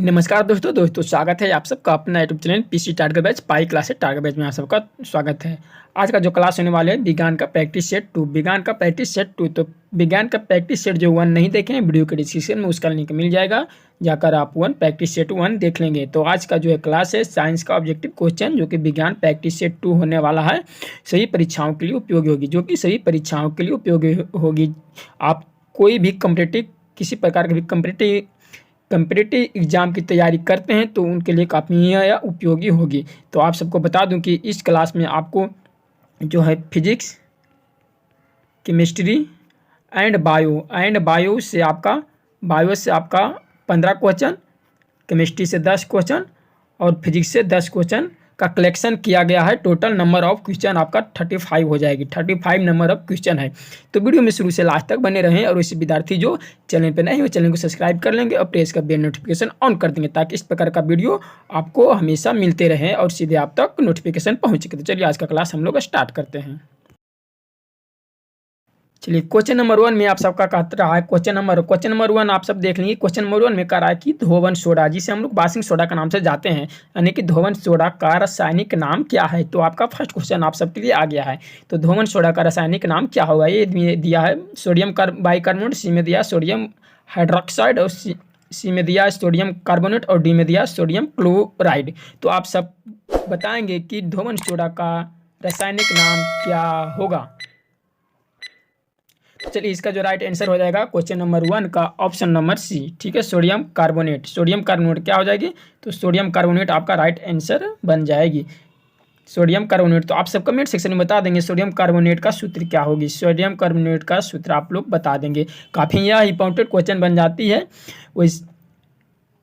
नमस्कार दोस्तों स्वागत है आप सबका अपना YouTube channel PC target batch pi classes target batch में आप सबका स्वागत है। आज का जो क्लास होने वाले है विज्ञान का प्रैक्टिस सेट 2 विज्ञान का प्रैक्टिस सेट 2। तो विज्ञान का प्रैक्टिस सेट जो 1 नहीं देखे हैं वीडियो के डिस्क्रिप्शन में उसका लिंक मिल जाएगा, जाकर आप 1 प्रैक्टिस सेट 1 देख लेंगे। तो आज का जो है क्लास है साइंस का ऑब्जेक्टिव क्वेश्चन जो कि विज्ञान प्रैक्टिस सेट 2 होने वाला है, सभी परीक्षाओं के लिए उपयोगी होगी, जो कि सभी परीक्षाओं के लिए उपयोगी होगी। आप कोई भी किसी प्रकार के भी कम्पिटिटिव एग्ज़ाम की तैयारी करते हैं तो उनके लिए काफ़ी या उपयोगी होगी। तो आप सबको बता दूं कि इस क्लास में आपको जो है फिजिक्स, केमिस्ट्री एंड बायो से आपका 15 क्वेश्चन, केमिस्ट्री से 10 क्वेश्चन और फिजिक्स से 10 क्वेश्चन का कलेक्शन किया गया है। टोटल नंबर ऑफ क्वेश्चन आपका 35 हो जाएगी, 35 नंबर ऑफ क्वेश्चन है। तो वीडियो में शुरू से लास्ट तक बने रहें और वैसे विद्यार्थी जो चैनल पर नए हैं वो चैनल को सब्सक्राइब कर लेंगे और प्रेस का बेल नोटिफिकेशन ऑन कर देंगे ताकि इस प्रकार का वीडियो आपको हमेशा मिलते रहें और सीधे आप तक नोटिफिकेशन पहुँच सके। तो चलिए आज का क्लास हम लोग स्टार्ट करते हैं। चलिए क्वेश्चन नंबर 1 में आप सबका कह रहा है क्वेश्चन नंबर 1 आप सब देख लेंगे। क्वेश्चन नंबर 1 में कह रहा है कि धोवन सोडा, जिसे हम लोग बासिंग सोडा के नाम से जाते हैं, यानी कि धोवन सोडा का रासायनिक नाम क्या है। तो आपका फर्स्ट क्वेश्चन आप सबके लिए आ गया है। तो धोवन सोडा का रासायनिक नाम क्या होगा, ये दिया है सोडियम बाइकार्बोनेट, सी में दिया सोडियम हाइड्रोक्साइड और सी में दिया सोडियम कार्बोनेट और डी में दिया सोडियम क्लोराइड। तो आप सब बताएंगे कि धोवन सोडा का रासायनिक नाम क्या होगा। चलिए इसका जो राइट आंसर हो जाएगा क्वेश्चन नंबर 1 का ऑप्शन नंबर सी, ठीक है, सोडियम कार्बोनेट। सोडियम कार्बोनेट क्या हो जाएगी, तो सोडियम कार्बोनेट आपका राइट आंसर बन जाएगी, सोडियम कार्बोनेट। तो आप सब कमेंट सेक्शन में बता देंगे सोडियम कार्बोनेट का सूत्र क्या होगी, सोडियम कार्बोनेट का सूत्र आप लोग बता देंगे। काफ़ी यह इंपॉर्टेंट क्वेश्चन बन जाती है।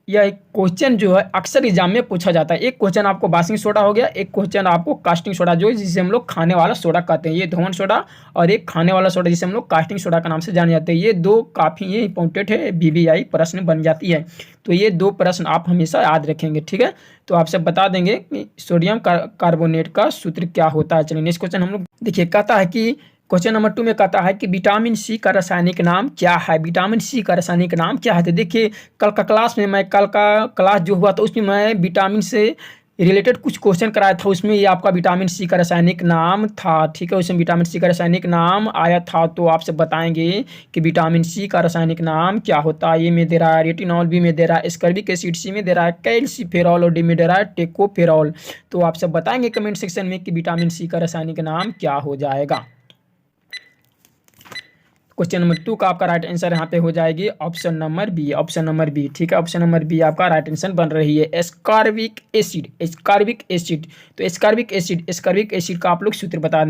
यह एक क्वेश्चन जो है अक्सर एग्जाम में पूछा जाता है। एक क्वेश्चन आपको बासिंग सोडा हो गया, एक क्वेश्चन आपको कास्टिंग सोडा जो जिसे हम लोग खाने वाला सोडा कहते हैं, ये धोवन सोडा, और एक खाने वाला सोडा जिसे हम लोग कास्टिंग सोडा का नाम से जाने जाते हैं। ये दो काफ़ी ये इंपॉर्टेंट है, बीबीआई प्रश्न बन जाती है। तो ये 2 प्रश्न आप हमेशा याद रखेंगे, ठीक है। तो आप सब बता देंगे कि सोडियम कार्बोनेट का सूत्र क्या होता है। चलिए नेक्स्ट क्वेश्चन हम लोग देखिए, कहता है कि क्वेश्चन नंबर 2 में कहता है कि विटामिन सी का रासायनिक नाम क्या है। विटामिन सी का रासायनिक नाम क्या है। तो देखिए कल का क्लास जो हुआ था उसमें मैं विटामिन से रिलेटेड कुछ क्वेश्चन कराया था, उसमें ये आपका विटामिन सी का रासायनिक नाम था, ठीक है। उसमें विटामिन सी का रासायनिक नाम आया था। तो आप सब बताएंगे कि विटामिन सी का रासायनिक नाम क्या होता है। ये में दे रहा है रेटिनॉल, बी में दे रहा है एस्कॉर्बिक एसिड, सी में दे रहा है कैल्सीफेरॉल और डी में दे रहा है टेकोफेरॉल। तो आप सब बताएंगे कमेंट सेक्शन में कि विटामिन सी का रासायनिक नाम क्या हो जाएगा। क्वेश्चन नंबर 2 का आपका राइट आंसर यहाँ पे हो जाएगी ऑप्शन नंबर बी, ठीक है। ऑप्शन नंबर बी आपका राइट आंसर बन रही है एस्कॉर्बिक एसिड। तो एस्कॉर्बिक एसिड का आप लोग सूत्र बता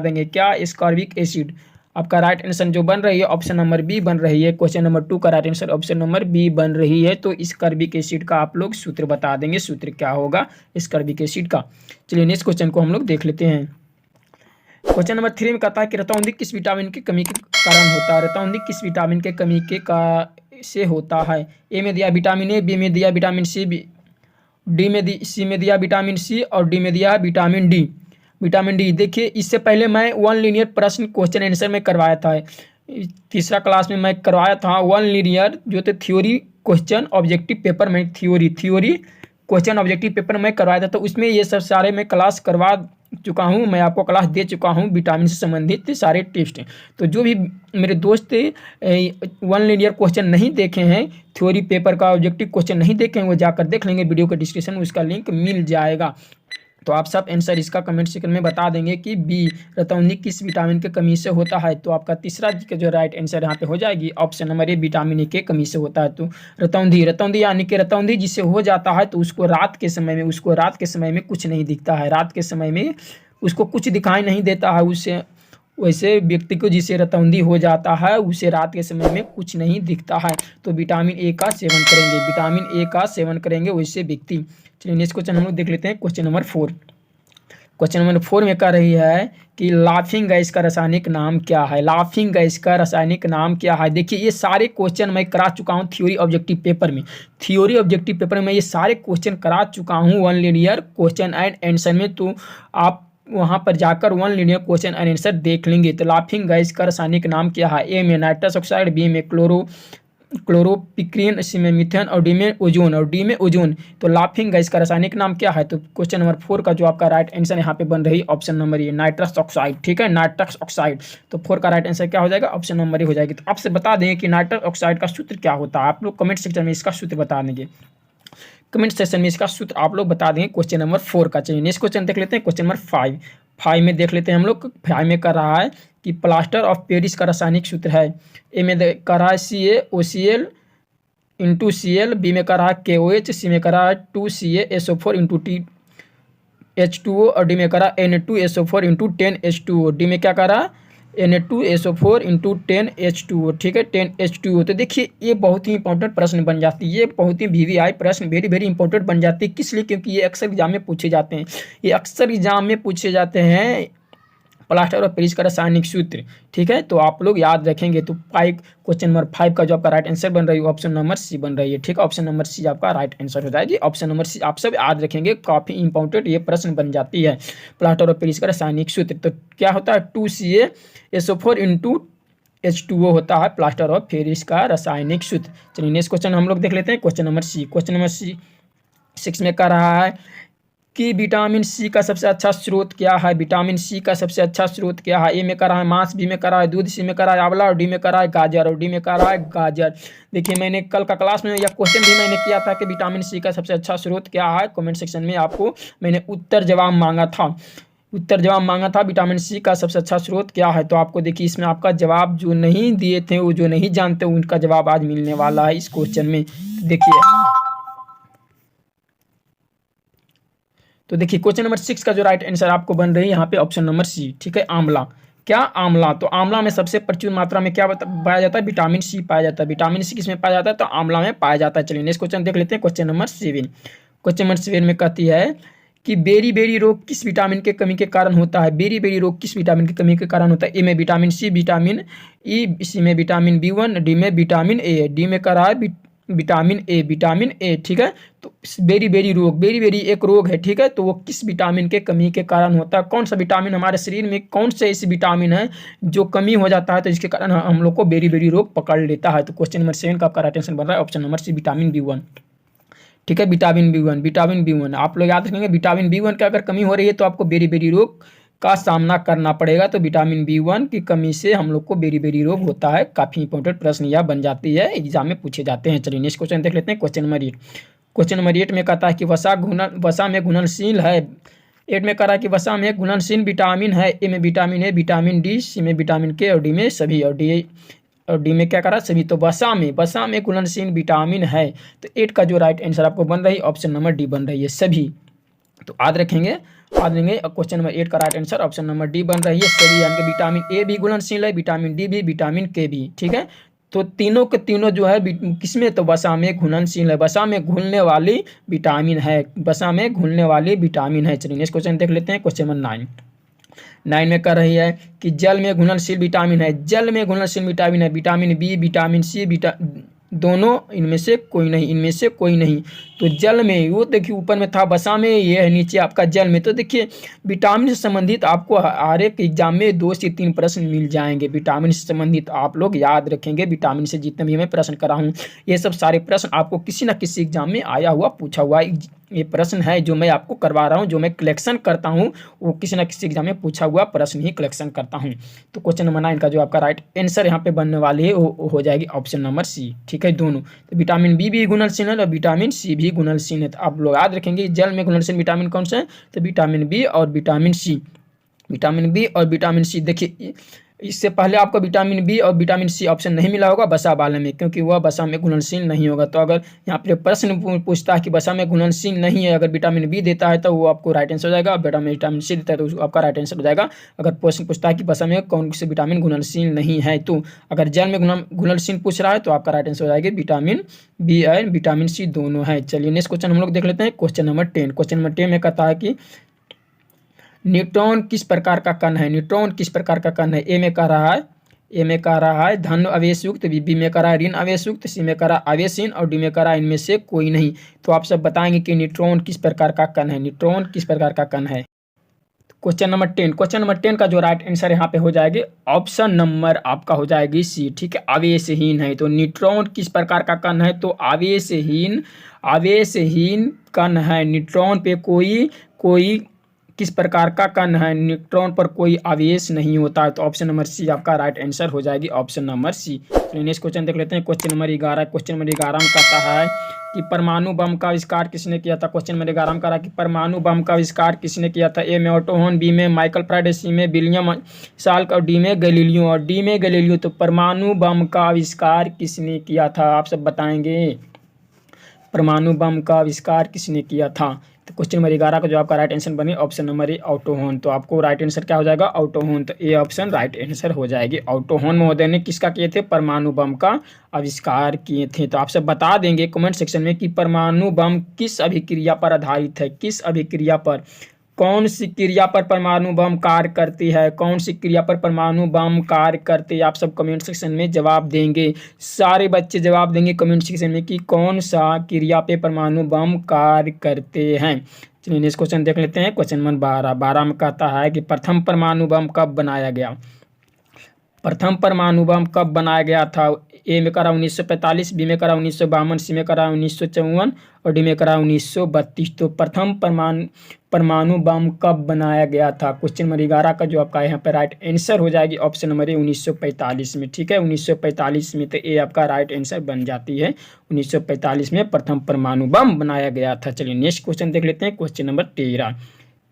देंगे, क्या एस्कॉर्बिक एसिड आपका राइट आंसर जो बन रही है ऑप्शन नंबर बी बन रही है। क्वेश्चन नंबर 2 का right answer option number B बन रही है। तो एस्कॉर्बिक एसिड का आप लोग सूत्र बता देंगे, सूत्र क्या होगा एस्कॉर्बिक एसिड का। चलिए नेक्स्ट क्वेश्चन को हम लोग देख लेते हैं। क्वेश्चन नंबर 3 में कहता है कि रतौंधी किस विटामिन की कमी के कारण होता है। रतौंधी किस विटामिन के कमी के से होता है। ए में दिया विटामिन ए, बी में दिया विटामिन सी, सी में दिया विटामिन सी और डी में दिया विटामिन डी। देखिए इससे पहले मैं 1 लीनियर प्रश्न क्वेश्चन आंसर में करवाया था, तीसरा क्लास में मैं करवाया था 1 लीनियर जो थे थ्योरी क्वेश्चन ऑब्जेक्टिव पेपर में, थ्योरी क्वेश्चन ऑब्जेक्टिव पेपर में करवाया था। तो उसमें ये सब सारे मैं क्लास करवा चुका हूँ, मैं आपको क्लास दे चुका हूँ विटामिन से संबंधित सारे टिप्स। तो जो भी मेरे दोस्त 1 लीनियर क्वेश्चन नहीं देखे हैं, थ्योरी पेपर का ऑब्जेक्टिव क्वेश्चन नहीं देखे हैं, वो जाकर देख लेंगे, वीडियो के डिस्क्रिप्शन में उसका लिंक मिल जाएगा। तो आप सब आंसर इसका कमेंट सेक्शन में बता देंगे कि बी रतौंधी किस विटामिन के कमी से होता है। तो आपका तीसरा का जो राइट आंसर यहाँ पे हो जाएगी option number A, vitamin A के कमी से होता है। तो रतौंधी यानी कि रतौंधी जिसे हो जाता है तो उसको रात के समय में कुछ नहीं दिखता है, रात के समय में उसको कुछ दिखाई नहीं देता है। उससे वैसे व्यक्ति को जिसे रतौंधी हो जाता है उसे रात के समय में कुछ नहीं दिखता है। तो विटामिन ए का सेवन करेंगे वैसे व्यक्ति। चलिए नेक्स्ट क्वेश्चन हम लोग देख लेते हैं। क्वेश्चन नंबर 4 में कह रही है कि लाफिंग गैस का रासायनिक नाम क्या है। देखिए ये सारे क्वेश्चन मैं करा चुका हूँ थ्योरी ऑब्जेक्टिव पेपर में, ये सारे क्वेश्चन करा चुका हूँ 1 लीनियर क्वेश्चन एंड आंसर में। तो आप वहाँ पर जाकर 1 लीनियर क्वेश्चन आंसर देख लेंगे। तो लाफिंग गैस का रासायनिक नाम क्या है। ए में नाइट्रस ऑक्साइड, बी में क्लोरोपिक्रीन, सी में मीथेन और डी में ओजोन और डी में ओजोन। तो लाफिंग गैस का रासायनिक नाम क्या है? तो क्वेश्चन नंबर 4 का जो आपका राइट आंसर यहाँ पे बन रही option number A nitrous oxide. ठीक है, नाइट्रस ऑक्साइड। तो 4 का राइट आंसर क्या हो जाएगा? ऑप्शन नंबर ए हो जाएगी। तो आपसे बता दें कि नाइट्रस ऑक्साइड का सूत्र क्या होता है, आप लोग कमेंट सेक्शन में इसका सूत्र बता देंगे। कमेंट सेक्शन में इसका सूत्र आप लोग बता देंगे क्वेश्चन नंबर 4 का। चलिए नेक्स्ट क्वेश्चन देख लेते हैं, क्वेश्चन नंबर 5। 5 में देख लेते हैं हम लोग। 5 में कर रहा है कि प्लास्टर ऑफ पेरिस का रासायनिक सूत्र है। ए में कर रहा है CaOCl इंटू CL, बी में कर रहा है KOH, सी में कर रहा है 2CaSO4 इंटू H2O और डी में कर रहा है Na2SO4 इंटू 10H2O। डी में क्या कर रहा है? Na2SO4 into 10H2O। ठीक है, 10H2O। तो देखिए ये बहुत ही इंपॉर्टेंट प्रश्न बन जाती है, ये बहुत ही VVI प्रश्न वेरी वेरी इंपॉर्टेंट बन जाती है। किस लिए? क्योंकि ये अक्सर एग्जाम में पूछे जाते हैं, ये अक्सर एग्जाम में पूछे जाते हैं प्लास्टर और पेरिस का रासायनिक सूत्र। ठीक है, तो आप लोग याद रखेंगे। तो क्वेश्चन नंबर 5 का जो आपका राइट आंसर बन रही है ऑप्शन नंबर सी बन रही है। ठीक है, ऑप्शन नंबर सी आपका राइट आंसर हो जाएगी। ऑप्शन नंबर सी आप सब याद रखेंगे, काफ़ी इंपॉर्टेंट ये प्रश्न बन जाती है। प्लास्टर और पेरिस का रासायनिक सूत्र तो क्या होता है? 2CaSO4 इंटू H2O होता है प्लास्टर ऑफ पेरिस का रासायनिक सूत्र। चलिए नेक्स्ट क्वेश्चन हम लोग देख लेते हैं, question number C. Question number C 6 में कर रहा है कि विटामिन सी का सबसे अच्छा स्रोत क्या है? विटामिन सी का सबसे अच्छा स्रोत क्या है? ए में करा है मांस, बी में करा है दूध, सी में करा है आंवला और डी में करा है गाजर और डी में करा है गाजर। देखिए मैंने कल का क्लास में यह क्वेश्चन भी मैंने किया था कि विटामिन सी का सबसे अच्छा स्रोत क्या है। कमेंट सेक्शन में आपको मैंने उत्तर जवाब मांगा था विटामिन सी का सबसे अच्छा स्रोत क्या है। तो आपको देखिए इसमें आपका जवाब जो नहीं दिए थे, वो जो नहीं जानते उनका जवाब आज मिलने वाला है इस क्वेश्चन में। देखिए तो देखिए क्वेश्चन नंबर 6 का जो राइट आंसर आपको बन रही है यहाँ पे ऑप्शन नंबर सी। ठीक है, आंवला। क्या? आंवला। तो आंवला में सबसे प्रचुर मात्रा में क्या पाया जाता है? विटामिन सी पाया जाता है। विटामिन सी किस में पाया जाता है? तो आंवला में पाया जाता है। चलिए नेक्स्ट क्वेश्चन देख लेते हैं, क्वेश्चन नंबर 7। क्वेश्चन नंबर 7 में कहती है कि बेरी बेरी रोग किस विटामिन के कमी के कारण होता है? बेरी बेरी रोग किस विटामिन की कमी के कारण होता है? ए में विटामिन सी, विटामिन ई, सी में विटामिन B1, डी में विटामिन ए, डी में करा है विटामिन ए। ठीक है, तो बेरी बेरी एक रोग है। ठीक है, तो वो किस विटामिन के कमी के कारण होता है? कौन सा विटामिन हमारे शरीर में, कौन से ऐसे विटामिन है जो कमी हो जाता है तो जिसके कारण हम लोग को बेरी बेरी रोग पकड़ लेता है? तो क्वेश्चन नंबर 7 का आपका राइट आंसर बन रहा है option number C vitamin B1। ठीक है, विटामिन B1 आप लोग याद रखेंगे। विटामिन B1 की अगर कमी हो रही है तो आपको बेरी बेरी रोग का सामना करना पड़ेगा। तो विटामिन B1 की कमी से हम लोग को बेरी बेरी रोग होता है। काफ़ी इंपॉर्टेंट प्रश्न यह बन जाती है, एग्जाम में पूछे जाते हैं। चलिए नेक्स्ट क्वेश्चन देख लेते हैं, क्वेश्चन नंबर 8। क्वेश्चन नंबर 8 में कहता है कि वसा में घुलनशील है। 8 में कह रहा है कि वसा में घुलनशील विटामिन है। ए में विटामिन ए, विटामिन डी, सी में विटामिन के और डी में सभी और डी में क्या करा? सभी। तो वसा में घुलनशील विटामिन है। तो 8 का जो राइट आंसर आपको बन रही है ऑप्शन नंबर डी बन रही है, सभी। तो याद रखेंगे क्वेश्चन नंबर 8 का right answer option number D बन रही है, सभी। यानी कि विटामिन ए भी घुलनशील है, विटामिन डी भी, विटामिन के भी। ठीक है, तो तीनों के तीनों जो है किसमें? तो वसा में घुलनशील है, वसा में घुलने वाली विटामिन है, वसा में घुलने वाली विटामिन है। चलिए नेक्स्ट क्वेश्चन देख लेते हैं, क्वेश्चन नंबर 9 में कर रही है कि जल में घुलनशील विटामिन है। जल में घुलनशील विटामिन है विटामिन बी, विटामिन सी, दोनों, इनमें से कोई नहीं। तो जल में, वो देखिए ऊपर में था वसा में, ये है नीचे आपका जल में। तो देखिए विटामिन से संबंधित आपको हर एक एग्जाम में 2 से 3 प्रश्न मिल जाएंगे। विटामिन से संबंधित आप लोग याद रखेंगे। विटामिन से जितने भी मैं प्रश्न करा हूँ, ये सब सारे प्रश्न आपको किसी न किसी एग्जाम में आया हुआ पूछा हुआ ये प्रश्न है जो मैं आपको करवा रहा हूँ, जो मैं कलेक्शन करता हूँ, वो किसी न किसी एग्जाम में पूछा हुआ प्रश्न ही कलेक्शन करता हूँ। तो क्वेश्चन नंबर 9 का जो आपका राइट आंसर यहाँ पे बनने वाली है वो हो जाएगी ऑप्शन नंबर सी। ठीक है, दोनों। तो विटामिन बी भी घुलनशील है और विटामिन सी भी घुलनशील है। तो आप लोग याद रखेंगे जल में घुलनशील विटामिन कौन सा है? तो विटामिन बी और विटामिन सी। देखिए इससे पहले आपको विटामिन बी और विटामिन सी ऑप्शन नहीं मिला होगा वसा वाले में, क्योंकि वह वसा में घुलनशील नहीं होगा। तो अगर यहाँ पे प्रश्न पूछता है कि वसा में घुलनशील नहीं है, अगर विटामिन बी देता है तो वो आपको राइट आंसर हो जाएगा, विटामिन सी देता है तो आपका राइट आंसर हो जाएगा। अगर प्रश्न पूछता है कि वसा में कौन से विटामिन घुलनशील नहीं है, तो अगर जल में घुलनशील पूछ रहा है तो आपका राइट आंसर हो जाएगा विटामिन बी और विटामिन सी दोनों है। चलिए नेक्स्ट क्वेश्चन हम लोग देख लेते हैं, क्वेश्चन नंबर 10। क्वेश्चन नंबर 10 में कहता है कि न्यूट्रॉन किस प्रकार का कण है? ए में कह रहा है धन आवेश युक्त, बी में कह रहा है ऋण आवेश युक्त, सी में कह रहा है आवेशहीन और डी में कह रहा है इनमें से कोई नहीं। तो आप सब बताएंगे कि न्यूट्रॉन किस प्रकार का कण है। क्वेश्चन नंबर 10 का जो राइट आंसर यहाँ पे हो जाएगी ऑप्शन नंबर आपका हो जाएगी सी, ठीक है। आवेशहीन है तो न्यूट्रॉन किस प्रकार का कण है, तो आवेशहीन कण है। न्यूट्रॉन पे कोई कोई किस प्रकार का कण है, न्यूट्रॉन पर कोई आवेश नहीं होता है। तो ऑप्शन नंबर सी आपका राइट आंसर हो जाएगी, ऑप्शन नंबर सी। तो नेक्स्ट क्वेश्चन देख लेते हैं। क्वेश्चन नंबर 11 में कहता है कि परमाणु बम का आविष्कार किसने किया था। क्वेश्चन नंबर 11 में कह रहा है कि परमाणु बम का आविष्कार किसने किया था। ए में ऑटो हॉर्न, बी में माइकल फ्राइडे, सी में विलियम साल्क और डी में गैलीलियो। तो परमाणु बम का आविष्कार किसने किया था, आप सब बताएंगे। परमाणु बम का आविष्कार किसने किया था। तो क्वेश्चन नंबर 11 का जो आपका राइट आंसर बने option number A auto horn. तो आपको राइट आंसर क्या हो जाएगा, ऑटो हॉर्न। तो ए ऑप्शन राइट आंसर हो जाएगी। ऑटो हॉर्न महोदय ने किसका किए थे, परमाणु बम का आविष्कार किए थे। तो आप सब बता देंगे कमेंट सेक्शन में कि परमाणु बम किस अभिक्रिया पर आधारित है, किस अभिक्रिया पर, कौन सी क्रिया पर परमाणु बम कार्य करती है, कौन सी क्रिया पर परमाणु बम कार्य करते हैं। आप सब कमेंट सेक्शन में जवाब देंगे, सारे बच्चे जवाब देंगे कमेंट सेक्शन में कि कौन सा क्रिया पे परमाणु बम कार्य करते हैं। चलिए नेक्स्ट क्वेश्चन देख लेते हैं। क्वेश्चन नंबर 12 में कहता है कि प्रथम परमाणु बम कब बनाया गया। प्रथम परमाणु बम कब बनाया गया था। ए में करा 1945, बी में करा 1952, सी में करा 1954 और डी में करा 1932। तो प्रथम परमाणु बम कब बनाया गया था। क्वेश्चन नंबर 11 का जो आपका यहाँ पे राइट आंसर हो जाएगी ऑप्शन नंबर ए 1945 में, ठीक है। 1945 में तो ए आपका राइट आंसर बन जाती है। 1945 में प्रथम परमाणु बम बनाया गया था। चलिए नेक्स्ट क्वेश्चन देख लेते हैं। क्वेश्चन नंबर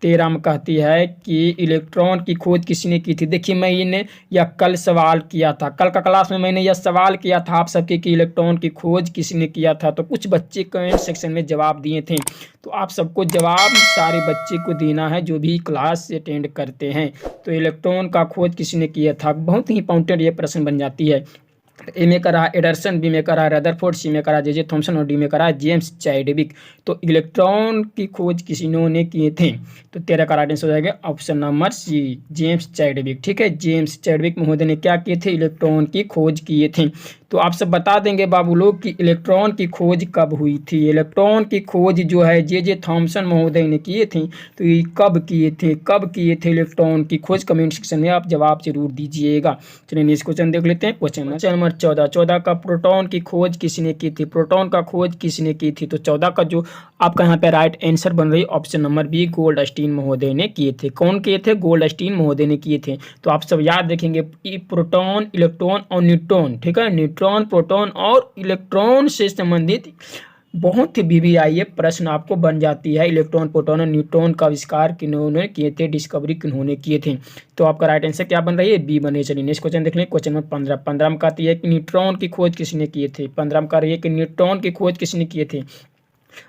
13 में कहती है कि इलेक्ट्रॉन की खोज किसने की थी। देखिए मैंने यह कल सवाल किया था, कल का क्लास में मैंने यह सवाल किया था आप सबके कि इलेक्ट्रॉन की खोज किसने किया था। तो कुछ बच्चे कमेंट सेक्शन में जवाब दिए थे, तो आप सबको जवाब सारे बच्चे को देना है जो भी क्लास अटेंड करते हैं। तो इलेक्ट्रॉन का खोज किसने किया था, बहुत ही इंपॉर्टेंट ये प्रश्न बन जाती है। ए में करा एडरसन, बी में करा रदरफोर्ड, सी में करा जे थॉमसन और डी में करा जेम्स चैडविक। तो इलेक्ट्रॉन की खोज किन्होंने किए थे। तो 13 का राइट आंसर हो जाएगा option number C, James Chadwick, ठीक है। जेम्स चैडविक महोदय ने क्या किए थे, इलेक्ट्रॉन की खोज किए थे। तो आप सब बता देंगे बाबू लोग कि इलेक्ट्रॉन की खोज कब हुई थी। इलेक्ट्रॉन की खोज जो है जे थॉमसन महोदय ने किए थे। तो ये कब किए थे इलेक्ट्रॉन की खोज, कमेंट सेक्शन में आप जवाब जरूर दीजिएगा। चलिए नेक्स्ट क्वेश्चन देख लेते हैं। क्वेश्चन नंबर 14 का प्रोटॉन की खोज किसने की थी। प्रोटॉन का खोज किसने की थी। तो 14 का जो आपका यहाँ पे राइट आंसर बन रही है ऑप्शन नंबर बी, गोल्डस्टीन महोदय ने किए थे। कौन किए थे, गोल्डस्टीन महोदय ने किए थे। तो आप सब याद रखेंगे प्रोटॉन, इलेक्ट्रॉन और न्यूट्रॉन, ठीक है। न्यूट्रॉन, प्रोटॉन और इलेक्ट्रॉन से संबंधित बहुत ही वीवीआईए प्रश्न आपको बन जाती है। इलेक्ट्रॉन, प्रोटॉन और न्यूट्रॉन का आविष्कार किन्होंने किए थे, डिस्कवरी किन्होंने किए थे। तो आपका राइट आंसर क्या बन रही है, बी बने। चलिए नेक्स्ट क्वेश्चन देख लें। क्वेश्चन नंबर 15 में कहती है कि न्यूट्रॉन की खोज किसने किए थे। 15 में कह रही है कि न्यूट्रॉन की खोज किसने किए थे।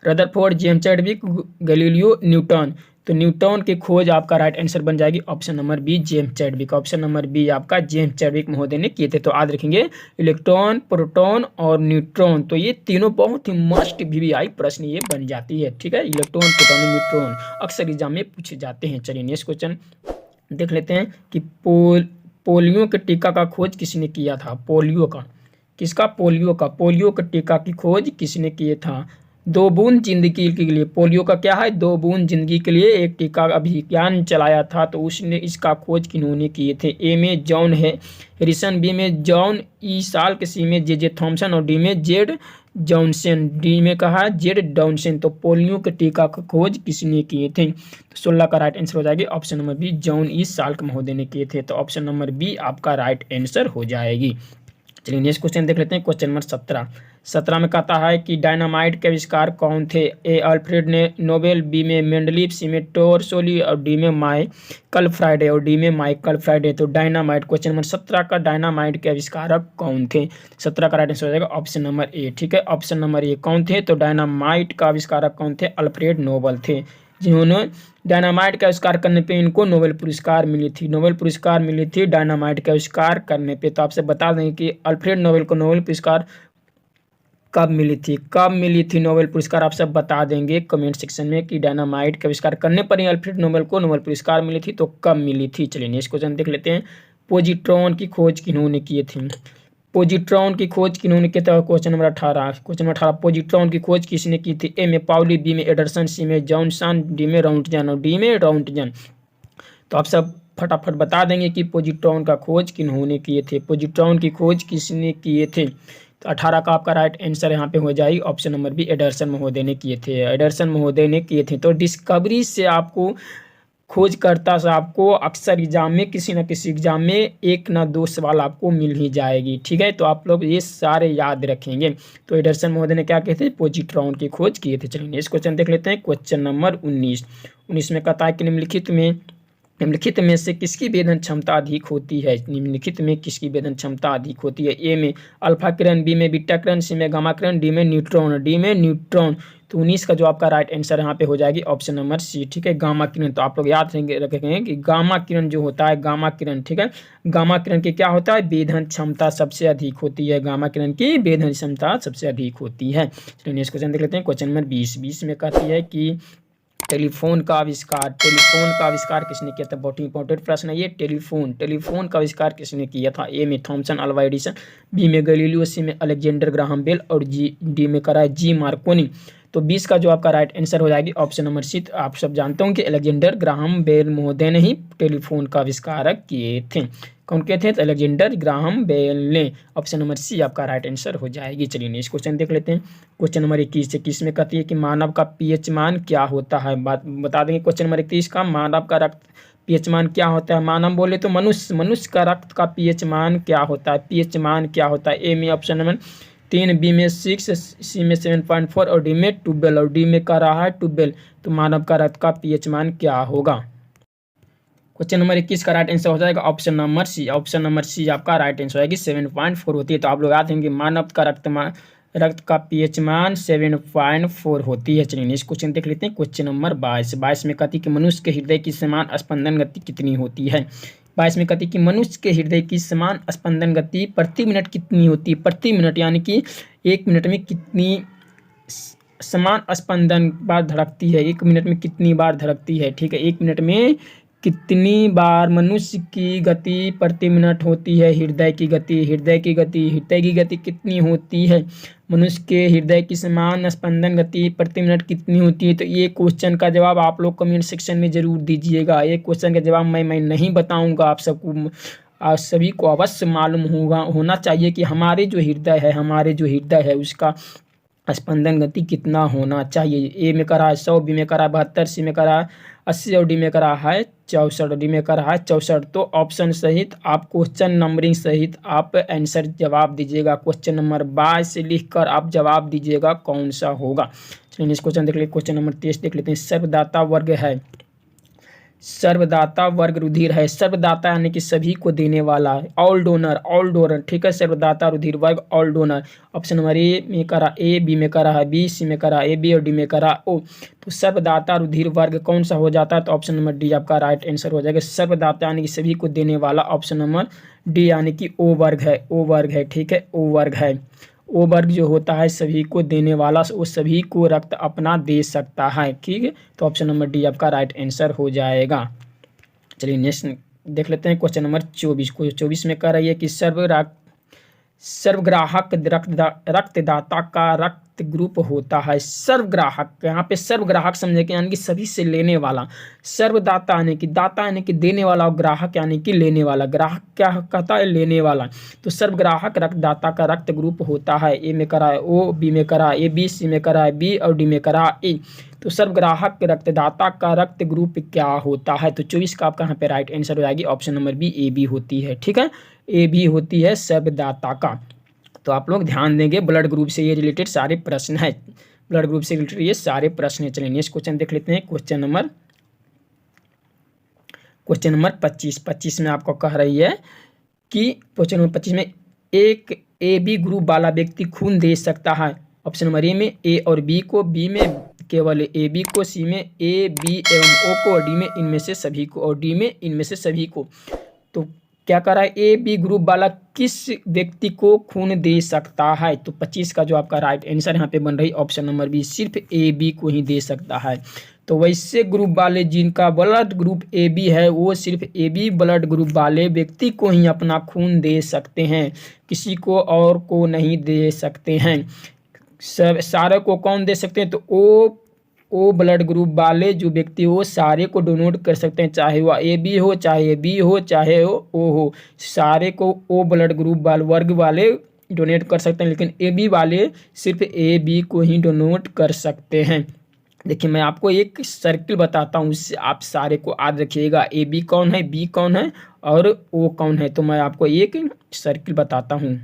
Rutherford, James Chadwick, Galileo, Newton. तो न्यूटन की खोज आपका राइट आंसर बन जाएगी option number B, James Chadwick. Option number B आपका जेम्स चैडविक महोदय ने किए थे। तो याद रखेंगे इलेक्ट्रॉन, प्रोटॉन और न्यूट्रॉन, तो ये तीनों बहुत ही मस्ट वीवीआई प्रश्न ये बन जाती है, ठीक है। इलेक्ट्रॉन, प्रोटॉन और न्यूट्रॉन अक्सर एग्जाम में पूछे जाते हैं। चलिए नेक्स्ट क्वेश्चन देख लेते हैं कि पोलियो के टीका का खोज किसने किया था। पोलियो का पोलियो के टीका की खोज किसने किया था। 2 बूंद जिंदगी के लिए, पोलियो का क्या है, 2 बूंद जिंदगी के लिए एक टीका अभियान चलाया था। तो उसने इसका खोज किन्होंने किए थे। ए में जॉन हैरिसन, बी में जॉन ई साल्क, सी में जे थॉमसन और डी में जेड जॉनसन। डी में कहा जेड जॉनसन। तो पोलियो के टीका का खोज किसने किए थे। तो 16 का राइट आंसर हो जाएगी option number B, John E Salk महोदय ने किए थे। तो ऑप्शन नंबर बी आपका राइट आंसर हो जाएगी। चलिए नेक्स्ट क्वेश्चन देख लेते हैं। क्वेश्चन नंबर 17 में कहता है कि डायनामाइट के आविष्कार कौन थे। ए अल्फ्रेड ने नोबेल, बी में मेंडलीफ, सी में टोरसोली और डी में माइकल फ्राइडे और डी में माइकल फ्राइडे। तो डायनामाइट, क्वेश्चन नंबर 17 का डायनामाइट के आविष्कारक कौन थे। 17 का राइट आंसर हो जाएगा ऑप्शन नंबर ए, ठीक है। ऑप्शन नंबर ए कौन थे, तो डायनामाइट का आविष्कारक कौन थे, अल्फ्रेड नोबेल थे, जिन्होंने डायनामाइट का आविष्कार करने पे इनको नोबेल पुरस्कार मिली थी। नोबेल पुरस्कार मिली थी डायनामाइट का आविष्कार करने पे। तो आपसे बता दें कि अल्फ्रेड नोबेल को नोबेल पुरस्कार कब मिली थी नोबेल पुरस्कार, आप सब बता देंगे कमेंट सेक्शन में कि डायनामाइट का आविष्कार करने पर ही अल्फ्रेड नोबेल को नोबेल पुरस्कार मिली थी, तो कब मिली थी। चलिए नेक्स्ट क्वेश्चन देख लेते हैं। पोजिट्रॉन की खोज किन्होंने की थी। पोजिट्रॉन की खोज किन्होंने की थी। क्वेश्चन नंबर 18 पोजिट्रॉन की खोज किसने की थी। ए में पाउली, बी में एडरसन, सी में जॉनसन, डी में राउंटजन और डी में राउंटजन। तो आप सब फटाफट बता देंगे कि पॉजिट्रॉन का खोज किन्होंने किए थे, पॉजिट्रॉन की खोज किसने किए थे। तो 18 का आपका राइट आंसर यहाँ पे हो जाएगी ऑप्शन नंबर बी, एडरसन महोदय ने किए थे, एडरसन महोदय ने किए थे। तो डिस्कवरी से आपको खोजकर्ता से आपको अक्सर एग्जाम में किसी न किसी एग्जाम में एक ना दो सवाल आपको मिल ही जाएगी, ठीक है। तो आप लोग ये सारे याद रखेंगे। तो एडरसन महोदय ने क्या किए थे, पॉजिट्रॉन की खोज किए थे। चलिए नेक्स्ट क्वेश्चन देख लेते हैं, क्वेश्चन नंबर 19 में कहता है कि निम्नलिखित में से किसकी वेधन क्षमता अधिक होती है, निम्नलिखित में किसकी वेधन क्षमता अधिक होती है। ए में अल्फा किरण, बी में बीटा किरण, सी में गामा किरण, डी में न्यूट्रॉन। तो 19 का जो आपका राइट आंसर यहाँ पे हो जाएगी ऑप्शन नंबर सी, ठीक है, गामा किरण। तो आप लोग याद रखेंगे कि गामा किरण जो होता है, गामा किरण, ठीक है, गामा किरण की क्या होता है, वेधन क्षमता सबसे अधिक होती है, गामा किरण की वेधन क्षमता सबसे अधिक होती है। चलिए नेक्स्ट क्वेश्चन देख लेते हैं, क्वेश्चन नंबर 20 में कहती है कि टेलीफोन का आविष्कार किसने किया था। बहुत ही इंपॉर्टेंट प्रश्न है ये, टेलीफोन का आविष्कार किसने किया था। ए में थॉमसन अल्वा एडिसन, बी में गैलीलियो, सी में अलेक्जेंडर ग्राहम बेल और डी में करा है जी मार्कोनी। तो 20 का जो आपका राइट आंसर हो जाएगी ऑप्शन नंबर सी। तो आप सब जानते हो कि अलेक्जेंडर ग्राहम बेल महोदय ने ही टेलीफोन का आविष्कार किए थे। कौन के थे, तो अलेक्जेंडर ग्राहम बेल ने। ऑप्शन नंबर सी आपका राइट आंसर हो जाएगी। चलिए नेक्स्ट क्वेश्चन देख लेते हैं, क्वेश्चन नंबर 21 में कहती है कि मानव का पीएच मान क्या होता है। बात बता देंगे क्वेश्चन नंबर 21 का, मानव का रक्त पीएच मान क्या होता है। मानव बोले तो मनुष्य का रक्त का पीएच मान क्या होता है, पीएच मान क्या होता है। ए में ऑप्शन नंबर 3, बी में 6, सी में 7.4 और डी में 12, और डी में का रहा है 12। तो मानव का रक्त का पीएच मान क्या होगा। क्वेश्चन नंबर 21 का राइट आंसर हो जाएगा option number C, option number C आपका राइट आंसर होगी 7.4 होती है। तो आप लोग याद हैं कि मानव का रक्त का पीएच मान 7.4 होती है। चलिए नेक्स्ट क्वेश्चन देख लेते हैं, क्वेश्चन नंबर 22 में कहती है कि मनुष्य के हृदय की समान स्पंदन गति कितनी होती है। 22 में कहती है कि मनुष्य के हृदय की समान स्पंदन गति प्रति मिनट कितनी होती है। प्रति मिनट यानी कि 1 मिनट में कितनी समान स्पंदन बार धड़कती है, 1 मिनट में कितनी बार धड़कती है, ठीक है, 1 मिनट में कितनी बार मनुष्य की गति प्रति मिनट होती है। हृदय की गति कितनी होती है, मनुष्य के हृदय की समान स्पंदन गति प्रति मिनट कितनी होती है। तो ये क्वेश्चन का जवाब आप लोग कमेंट सेक्शन में जरूर दीजिएगा। ये क्वेश्चन का जवाब मैं नहीं बताऊंगा, आप सबको, आप सभी को अवश्य मालूम होना चाहिए कि हमारे जो हृदय है उसका स्पंदन गति कितना होना चाहिए। ए में करा है 100, बी में करा है 72, सी में करा है 80 और डी में करा है 64, डी में करा है 64। तो ऑप्शन सहित आप क्वेश्चन नंबरिंग सहित आप आंसर जवाब दीजिएगा। क्वेश्चन नंबर 22 से लिखकर आप जवाब दीजिएगा कौन सा होगा। चलिए नेक्स्ट क्वेश्चन देख लेते, क्वेश्चन नंबर 23 देख लेते हैं। सर्वदाता वर्ग रुधिर है। सर्वदाता यानी कि सभी को देने वाला है, ऑल डोनर, ठीक है, सर्वदाता रुधिर वर्ग all donor. Option number A में करा ए, बी में करा है बी, सी में करा ए बी और डी में करा ओ। तो सर्वदाता रुधिर वर्ग कौन सा हो जाता है, तो ऑप्शन नंबर डी आपका राइट आंसर हो जाएगा। सर्वदाता यानी कि सभी को देने वाला, ऑप्शन नंबर डी यानी कि ओ वर्ग है, ठीक है, ओ वर्ग है। ओ वर्ग जो होता है सभी को देने वाला, वो सभी को रक्त अपना दे सकता है, ठीक है। तो ऑप्शन नंबर डी आपका राइट आंसर हो जाएगा। चलिए नेक्स्ट देख लेते हैं, क्वेश्चन नंबर 24 में कह रही है कि सर्वग्राहक रक्तदाता का रक्त ग्रुप होता है। सर्वग्राहक, यहाँ पे सर्वग्राहक समझे कि यानी कि सभी से लेने वाला, सर्वदाता यानी कि दाता यानी कि देने वाला और ग्राहक यानी कि लेने वाला। ग्राहक क्या कहता है, लेने वाला। तो सर्वग्राहक रक्तदाता का रक्त ग्रुप होता है। ए में करा है ओ, बी में करा है ए बी, सी में करा है बी और डी में करा है ए। तो सर्वग्राहक रक्तदाता का रक्त ग्रुप क्या होता है। तो 24 का आपका यहाँ पे राइट आंसर हो जाएगी option number B, A B होती है, ठीक है, ए बी होती है सर्वदाता का। तो आप लोग ध्यान देंगे, ब्लड ग्रुप से ये रिलेटेड सारे प्रश्न है, ब्लड ग्रुप से रिलेटेड ये सारे प्रश्न है। चलिए नेक्स्ट क्वेश्चन देख लेते हैं, क्वेश्चन नंबर 25 में आपको कह रही है कि क्वेश्चन नंबर 25 में एक ए बी ग्रुप वाला व्यक्ति खून दे सकता है। ऑप्शन नंबर ए में ए और बी को, बी में केवल ए बी को, सी में ए बी एवं ओ को, और डी में इनमें से सभी को, और डी में इनमें से सभी को। तो क्या कर रहा है, ए बी ग्रुप वाला किस व्यक्ति को खून दे सकता है। तो 25 का जो आपका राइट आंसर यहाँ पे बन रही ऑप्शन नंबर बी, सिर्फ ए बी को ही दे सकता है। तो वैसे ग्रुप वाले जिनका ब्लड ग्रुप ए बी है वो सिर्फ ए बी ब्लड ग्रुप वाले व्यक्ति को ही अपना खून दे सकते हैं, किसी को और को नहीं दे सकते हैं। सब सारे को कौन दे सकते हैं, तो ओ ओ ब्लड ग्रुप वाले जो व्यक्ति हो सारे को डोनेट कर सकते हैं, चाहे वह ए बी हो, चाहे बी हो, चाहे ओ हो, सारे को ओ ब्लड ग्रुप वाले वर्ग वाले डोनेट कर सकते हैं, लेकिन ए बी वाले सिर्फ ए बी को ही डोनेट कर सकते हैं। देखिए मैं आपको एक सर्किल बताता हूँ, उससे आप सारे को याद रखिएगा, ए बी कौन है, बी कौन है और ओ कौन है। तो मैं आपको एक सर्किल बताता हूँ।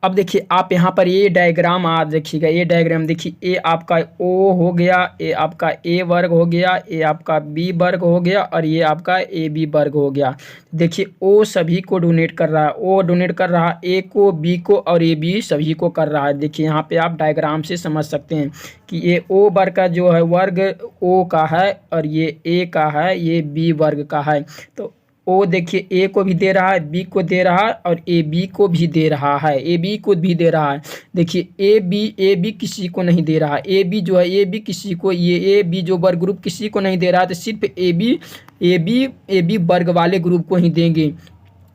अब देखिए आप यहाँ पर ये डायग्राम याद रखिएगा, ये डायग्राम देखिए, ए आपका ओ हो गया, ए आपका ए वर्ग हो गया, ए आपका बी वर्ग हो गया और ये आपका ए बी वर्ग हो गया। देखिए ओ सभी को डोनेट कर रहा है, ओ डोनेट कर रहा है ए को, बी को और ए बी सभी को कर रहा है। देखिए यहाँ पे आप डायग्राम से समझ सकते हैं कि ये ओ वर्ग का जो है वर्ग ओ का है और ये ए का है, ये बी वर्ग का है। तो ओ देखिए ए को भी दे रहा है, बी को दे रहा है और ए बी को भी दे रहा है, ए बी को भी दे रहा है। देखिए ए बी किसी को नहीं दे रहा है, ए बी जो है ए बी किसी को, ये ए बी जो वर्ग ग्रुप किसी को नहीं दे रहा है, तो सिर्फ ए बी वर्ग वाले ग्रुप को ही देंगे,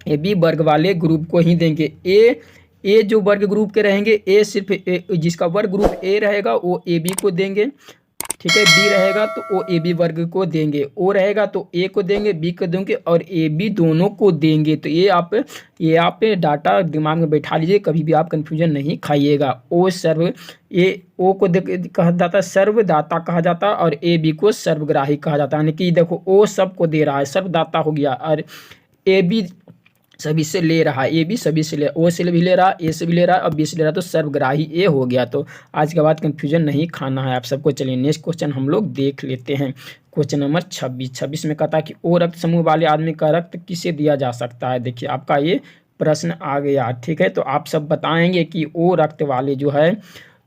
ए बी वर्ग वाले ग्रुप को ही देंगे। ए जो वर्ग ग्रुप के रहेंगे, ए सिर्फ जिसका वर्ग ग्रुप ए रहेगा वो ए बी को देंगे, ठीक है। बी रहेगा तो ओ ए बी वर्ग को देंगे, ओ रहेगा तो ए को देंगे, बी को देंगे और ए बी दोनों को देंगे। तो ये आप डाटा दिमाग में बैठा लीजिए, कभी भी आप कन्फ्यूजन नहीं खाइएगा। ओ सर्व, ए ओ को कहा जाता है सर्वदाता कहा जाता है और ए बी को सर्वग्राही कहा जाता है। यानी कि देखो ओ सबको दे रहा है, सर्वदाता हो गया, और ए बी सभी से ले रहा है, ए बी सभी से ले, ओ से भी ले रहा, ए से भी ले रहा और बी से ले रहा, तो सर्वग्राही ए हो गया। तो आज के बाद कन्फ्यूजन नहीं खाना है आप सबको। चलिए नेक्स्ट क्वेश्चन हम लोग देख लेते हैं। क्वेश्चन नंबर 26 में कहता है कि ओ रक्त समूह वाले आदमी का रक्त किसे दिया जा सकता है। देखिए आपका ये प्रश्न आ गया, ठीक है। तो आप सब बताएंगे कि ओ रक्त वाले जो है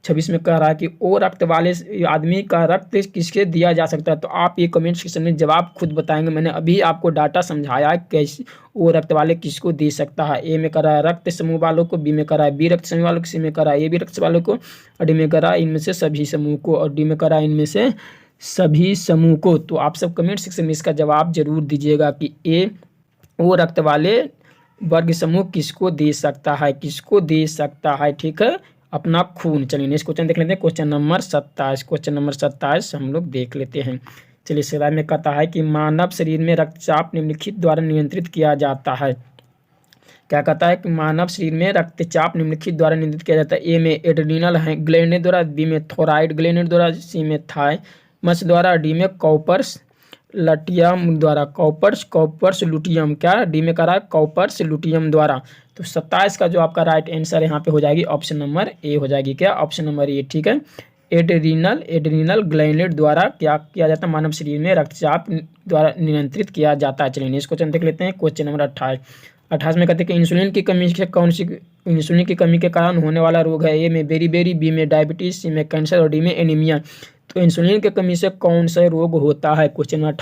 26 में कह रहा है कि ओ रक्त वाले आदमी का रक्त किसके दिया जा सकता है। तो आप ये कमेंट सेक्शन में जवाब खुद बताएंगे। मैंने अभी आपको डाटा समझाया कैसे ओ रक्त वाले किसको दे सकता है। ए में कह रहा है रक्त समूह वालों को, बी में कह रहा है बी रक्त समूह वालों को, सी में कह रहा है ए बी रक्त वालों को और डी में कह रहा है इनमें से सभी समूह को और डी में कह रहा है इनमें से सभी समूह को। तो आप सब कमेंट सेक्शन में इसका जवाब जरूर दीजिएगा कि ए ओ रक्त वाले वर्ग समूह किसको दे सकता है, किसको दे सकता है, ठीक है, अपना खून। चलिए नेक्स्ट क्वेश्चन देख लेते हैं। क्वेश्चन नंबर 27 हम लोग देख लेते हैं। चलिए सवाल में कहता है कि मानव शरीर में रक्तचाप निम्नलिखित द्वारा नियंत्रित किया जाता है। क्या कहता है कि मानव शरीर में रक्तचाप निम्नलिखित द्वारा नियंत्रित किया जाता है। ए में एड्रीनल ग्लैंड द्वारा, बी में थोराइड ग्लैंड द्वारा, सी में थाइमस द्वारा, डी में कॉपर्स लटियम द्वारा, कॉपर्स लुटियम, क्या डी में कह रहा है कॉपर्स लुटियम द्वारा। तो 27 का जो आपका राइट आंसर यहाँ पे हो जाएगी ऑप्शन नंबर ए हो जाएगी, क्या ऑप्शन नंबर ए, ठीक है। एड्रीनल ग्लैंड द्वारा क्या किया जाता है, मानव शरीर में रक्तचाप द्वारा नियंत्रित किया जाता है। चलिए नेक्स्ट क्वेश्चन देख लेते हैं। क्वेश्चन नंबर 28 में कहते हैं कि इंसुलिन की कमी से कौन सी, इंसुलिन की कमी के कारण होने वाला रोग है। ए में बेरीबेरी, बी में डायबिटीज, सी में कैंसर और डी में एनीमिया। तो इंसुलिन की कमी से कौन सा रोग होता है। क्वेश्चन नंबर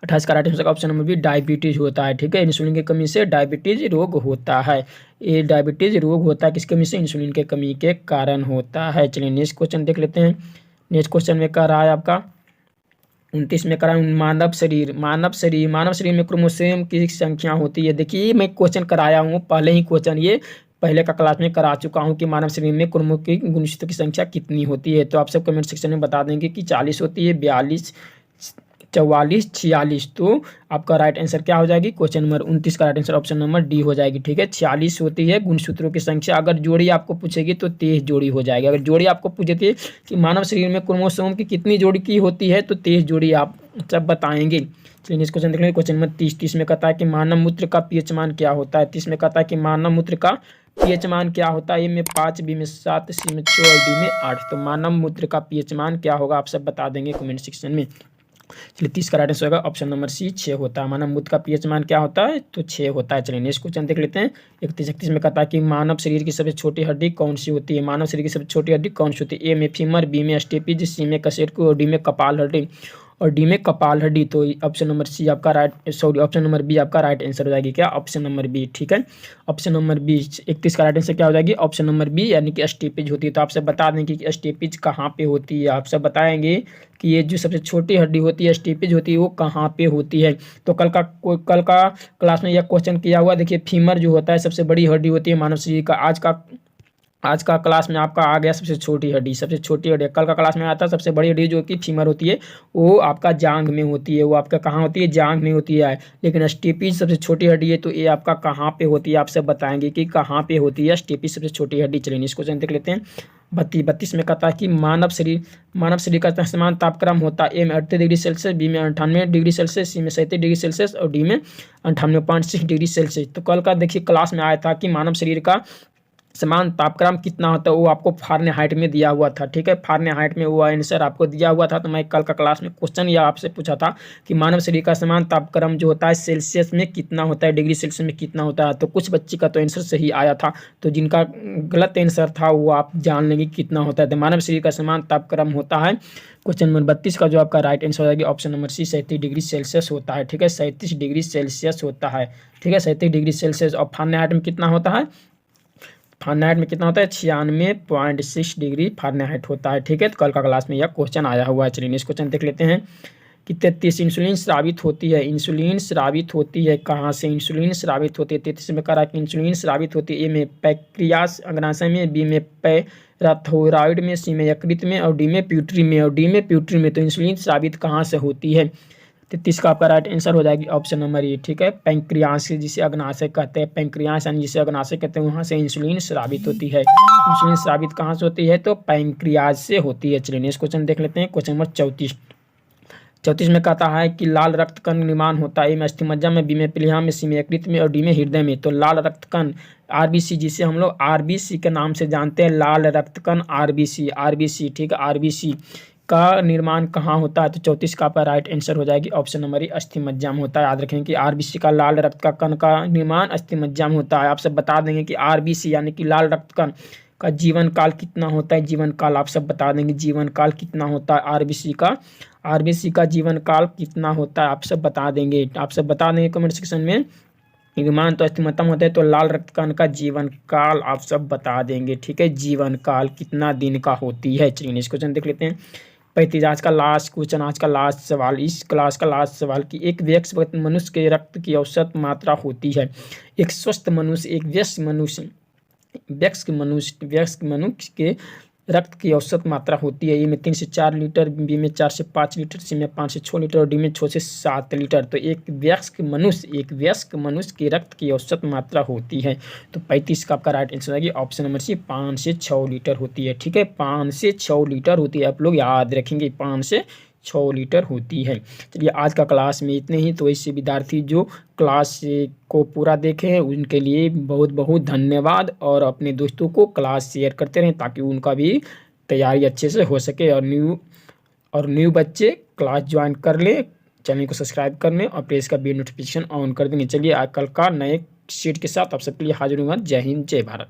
28 का right answer option number B diabetes होता है, ठीक है। इंसुलिन की कमी से डायबिटीज रोग होता है। ये डायबिटीज रोग होता है किसकी कमी से, इंसुलिन के कमी के कारण होता है। चलिए नेक्स्ट क्वेश्चन देख लेते हैं। नेक्स्ट क्वेश्चन में कह रहा है आपका 29 में कह रहा है मानव शरीर में क्रोमोसोम की संख्या होती है। देखिए मैं क्वेश्चन कराया हूँ पहले ही, क्वेश्चन ये पहले का क्लास में करा चुका हूँ कि मानव शरीर में क्रोमोसोम की गुणसूत्रों की संख्या कितनी होती है। तो आप सब कमेंट सेक्शन में बता देंगे कि 40 होती है, 42, 44, 46। तो आपका राइट आंसर क्या हो जाएगी। क्वेश्चन नंबर 29 का right answer option number D हो जाएगी, ठीक है। 46 होती है गुणसूत्रों की संख्या। अगर जोड़ी आपको पूछेगी तो 23 जोड़ी हो जाएगी। अगर जोड़ी आपको पूछती है कि मानव शरीर में क्रोमोसोम की कितनी जोड़ी की होती है तो 23 जोड़ी आप सब बताएंगे। चलिए नेक्स्ट क्वेश्चन देख लेंगे। क्वेश्चन नंबर 30 में कहता है कि मानव मूत्र का पीएच मान क्या होता है। 30 में कहता है कि मानव मूत्र का पीएच मान क्या होता है। ए में 5, बी में 7, सी में 6 और डी में 8। तो मानव मूत्र का पीएच मान क्या होगा आप सब बता देंगे कमेंट सेक्शन में। चलिए 30 का राइट आंसर होगा ऑप्शन नंबर सी 6 होता है। मानव मूत्र का पीएच मान क्या होता है तो 6 होता है। चलिए नेक्स्ट क्वेश्चन देख लेते हैं। 31 में कहता है कि मानव शरीर की सबसे छोटी हड्डी कौन सी होती है। मानव शरीर की सबसे छोटी हड्डी कौन सी होती है। ए में फीमर, बी में स्टेपिज, सी में कशेरुकी और डी में कपाल हड्डी और डी में कपाल हड्डी। तो ऑप्शन नंबर सी आपका ऑप्शन नंबर बी आपका राइट आंसर हो जाएगी, क्या ऑप्शन नंबर बी, ठीक है। ऑप्शन नंबर बी 31 का राइट आंसर क्या हो जाएगी ऑप्शन नंबर बी, यानी कि स्टेपिज होती है। तो आप सब बता देंगे कि स्टेपिज कहाँ पे होती है। आप सब बताएंगे कि ये जो सबसे छोटी हड्डी होती है स्टेपिज होती है वो कहाँ पे होती है। तो कल का क्लास में यह क्वेश्चन किया हुआ। देखिए फीमर जो होता है सबसे बड़ी हड्डी होती है मानव शरीर का। आज का आज का क्लास में आपका आ गया सबसे छोटी हड्डी, सबसे छोटी हड्डी। कल का क्लास में आया था सबसे बड़ी हड्डी जो कि फीमर होती है, वो आपका जांघ में होती है, वो आपका कहाँ होती है, जांघ में होती है। लेकिन स्टेपीज सबसे छोटी हड्डी है, तो ये आपका कहाँ पे होती है, आप सब बताएंगे कि कहाँ पे होती है स्टेपीज सबसे छोटी हड्डी। चलिए इसको देख लेते हैं। 32 में कहता है कि मानव शरीर का समान तापक्रम होता है, ए में 38 डिग्री सेल्सियस, बी में 98 डिग्री सेल्सियस, सी में 37 डिग्री सेल्सियस और डी में 98.6 डिग्री सेल्सियस। तो कल का देखिए क्लास में आया था कि मानव शरीर का समान तापक्रम कितना होता है, वो आपको फारेनहाइट में दिया हुआ था। ठीक है, फारेनहाइट में वो आंसर आपको दिया हुआ था। तो मैं कल का क्लास में क्वेश्चन या आपसे पूछा था कि मानव शरीर का समान तापक्रम जो होता है सेल्सियस में कितना होता है, डिग्री सेल्सियस में कितना होता है। तो कुछ बच्चे का तो आंसर सही आया था, तो जिनका गलत आंसर था वो आप जान लेंगे कितना होता है। तो मानव शरीर का समान तापक्रम होता है, क्वेश्चन नंबर 32 का जो आपका राइट आंसर हो जाएगी option number C, 37 degree Celsius होता है। ठीक है, 37 डिग्री सेल्सियस होता है। ठीक है, 37 डिग्री सेल्सियस। और फारेनहाइट में कितना होता है, फारेनहाइट में कितना होता है, 96.6 डिग्री फारेनहाइट होता है। ठीक है, तो कल का क्लास में यह क्वेश्चन आया हुआ है। चलिए इस क्वेश्चन देख लेते हैं कि 33 इंसुलिन स्रावित होती है। इंसुलिन स्रावित होती है कहाँ से, इंसुलिन स्रावित होती है 33 में कह रहा है कि इंसुलिन स्रावित होती है ए में पैक्रियास अग्नाशय में, बी में पैराथायरॉइड में, सी में यकृत में और डी में प्यूटरी में। और डी में प्यूटरी में। तो इंसुलिन स्रावित कहाँ से होती है, 33 का आपका राइट आंसर हो जाएगी ऑप्शन नंबर ए। ठीक है, पैंक्रियास जिसे अग्नाशय कहते हैं, पैंक्रियास यानी जिसे अग्नाशय कहते हैं, वहाँ से इंसुलिन स्रावित होती है। इंसुलिन स्रावित कहाँ से होती है, तो पैंक्रियास से होती है। चलिए नेक्स्ट क्वेश्चन देख लेते हैं। क्वेश्चन नंबर 34 में कहता है कि लाल रक्त कण निर्माण होता है ए में अस्थिमज्जा में, बी में प्लीहा में, सी में यकृत में और डी में हृदय में। तो लाल रक्त कण आरबीसी, जिसे हम लोग आरबीसी के नाम से जानते हैं, लाल रक्त कण आरबीसी। ठीक है, आरबीसी का निर्माण कहाँ होता है, तो 34 का आपका राइट आंसर हो जाएगी ऑप्शन नंबर ए, अस्थिमज्जा में होता है। याद रखें कि आरबीसी का लाल रक्त का कण का निर्माण अस्थिमज्जा में होता है। आप सब बता देंगे कि आरबीसी यानी कि लाल रक्त कण का जीवन काल कितना होता है, जीवन काल आप सब बता देंगे, जीवन काल कितना होता है आरबीसी का जीवन काल कितना होता है, आप सब बता देंगे। आप सब बता देंगे कमेंट सेक्शन में। निर्माण तो अस्थिमज्जा होता है, तो लाल रक्त कण का जीवन काल आप सब बता देंगे। ठीक है, जीवन काल कितना दिन का होती है। चलिए नेक्स्ट क्वेश्चन देख लेते हैं। 35 आज का लास्ट क्वेश्चन, आज का लास्ट सवाल, इस क्लास का लास्ट सवाल कि एक वयस्क मनुष्य के रक्त की औसत मात्रा होती है। एक स्वस्थ मनुष्य, एक वयस्क मनुष्य के रक्त की औसत मात्रा होती है। ए में 3 से 4 लीटर, बी में 4 से 5 लीटर, सी में 5 से 6 लीटर और डी में 6 से 7 लीटर। तो एक वयस्क मनुष्य के रक्त की औसत मात्रा होती है। तो 35 का आपका राइट आंसर आएगी ऑप्शन नंबर सी, 5 से 6 लीटर होती है। ठीक है, 5 से 6 लीटर होती है। आप लोग याद रखेंगे 5 से 6 लीटर होती है। चलिए आज का क्लास में इतने ही। तो ऐसे विद्यार्थी जो क्लास को पूरा देखे हैं उनके लिए बहुत बहुत धन्यवाद, और अपने दोस्तों को क्लास शेयर करते रहें ताकि उनका भी तैयारी अच्छे से हो सके, और न्यू बच्चे क्लास ज्वाइन कर लें, चैनल को सब्सक्राइब कर लें और प्रेस का बेल नोटिफिकेशन ऑन कर देंगे। चलिए आज कल का नए शीट के साथ आप सबके लिए हाजिर हूँ। जय हिंद, जय भारत।